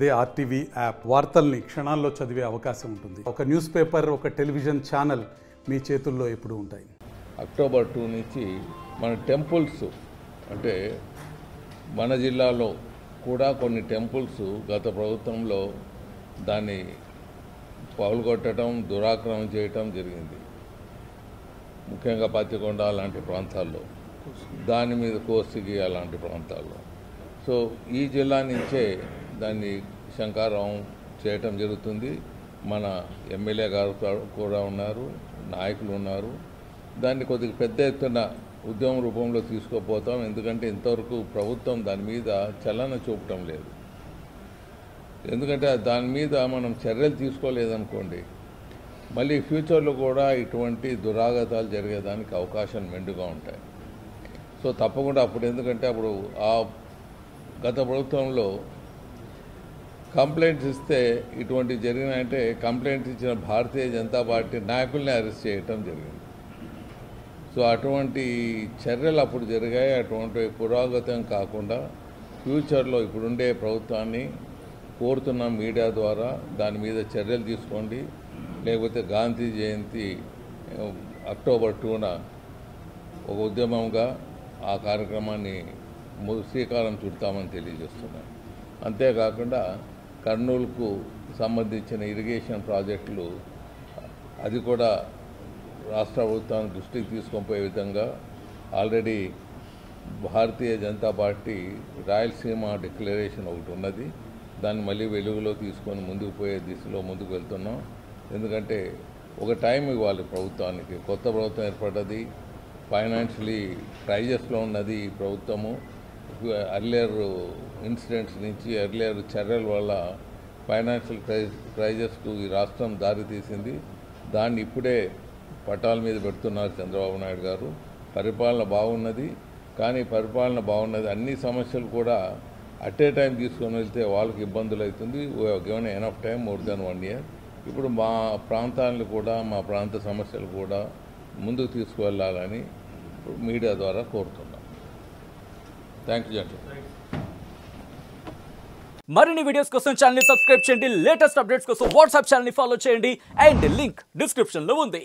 అదే RTV app వార్తల్ని క్షణాల్లో చదివే అవకాశం ఉంటుంది. ఒక న్యూస్ పేపర్, ఒక టెలివిజన్ ఛానల్ మీ చేతుల్లో ఎప్పుడూ ఉంటాయి. అక్టోబర్ 2 నుంచి మన టెంపుల్స్ అంటే మన జిల్లాలో కూడా కొన్ని టెంపుల్స్ గత ప్రభుత్వంలో దాన్ని పగులగొట్టడం, దురాక్రమణ చేయటం జరిగింది. ముఖ్యంగా పత్తికొండ అలాంటి ప్రాంతాల్లో, దాని మీద కోసిగి అలాంటి ప్రాంతాల్లో. సో ఈ జిల్లా నుంచే దాన్ని శంకారం చేయటం జరుగుతుంది. మన ఎమ్మెల్యే గారు కూడా ఉన్నారు, నాయకులు ఉన్నారు. దాన్ని కొద్దిగా పెద్ద ఎత్తున ఉద్యమం రూపంలో తీసుకుపోతాం. ఎందుకంటే ఇంతవరకు ప్రభుత్వం దాని మీద చలన చూపటం లేదు. ఎందుకంటే దాని మీద మనం చర్యలు తీసుకోలేదనుకోండి, మళ్ళీ ఫ్యూచర్లో కూడా ఇటువంటి దురాఘాతాలు జరిగేదానికి అవకాశాలు మెండుగా ఉంటాయి. సో తప్పకుండా అప్పుడు, ఎందుకంటే అప్పుడు ఆ గత ప్రభుత్వంలో కంప్లైంట్స్ ఇస్తే ఇటువంటి జరిగినాయంటే కంప్లైంట్స్ ఇచ్చిన భారతీయ జనతా పార్టీ నాయకుల్ని అరెస్ట్ చేయటం జరిగింది. సో అటువంటి చర్యలు అప్పుడు జరిగాయి. అటువంటి పురోగతం కాకుండా ఫ్యూచర్లో ఇప్పుడుండే ప్రభుత్వాన్ని కోరుతున్న మీడియా ద్వారా దాని మీద చర్యలు తీసుకోండి. లేకపోతే గాంధీ జయంతి అక్టోబర్ 2న ఒక ఉద్యమంగా ఆ కార్యక్రమాన్ని శ్రీకారం చుడతామని తెలియజేస్తున్నాను. అంతేకాకుండా కర్నూలుకు సంబంధించిన ఇరిగేషన్ ప్రాజెక్టులు అది కూడా రాష్ట్ర ప్రభుత్వాన్ని దృష్టికి తీసుకొని విధంగా already Bharatiya Janata party Rayalaseema declaration ఒకటి ఉన్నది. దాన్ని మళ్ళీ వెలుగులో తీసుకొని ముందుకు పోయే దిశలో ముందుకు వెళ్తున్నాం. ఎందుకంటే ఒక టైం ఇవ్వాలి ప్రభుత్వానికి. కొత్త ప్రభుత్వం ఏర్పడ్డది, ఫైనాన్షియలీ క్రైసిస్లో ఉన్నది ఈ ప్రభుత్వము. ఎర్లియర్ ఇన్సిడెంట్స్ నుంచి, ఎర్లియర్ చర్యల వల్ల ఫైనాన్షియల్ క్రైసిస్కు ఈ రాష్ట్రం దారి తీసింది. దాన్ని ఇప్పుడే పట్టాల మీద పెడుతున్నారు చంద్రబాబు నాయుడు గారు. పరిపాలన బాగున్నది, కానీ పరిపాలన బాగున్నది, అన్ని సమస్యలు కూడా అట్ ఏ టైం తీసుకొని వెళ్తే వాళ్ళకి ఇబ్బందులు అవుతుంది. Given enough time, more than 1 year. ఇప్పుడు మా ప్రాంతాలను కూడా, మా ప్రాంత సమస్యలు కూడా ముందుకు తీసుకువెళ్ళాలని మీడియా ద్వారా కోరుతున్నాం. Thank you gentlemen. మరిన్ని వీడియోస్ కోసం ఛానల్ ని సబ్స్క్రైబ్ చేయండి. లేటెస్ట్ అప్డేట్స్ కోసం వాట్సాప్ ఛానల్ ని ఫాలో చేయండి. అండ్ లింక్ డిస్క్రిప్షన్ లో ఉంది.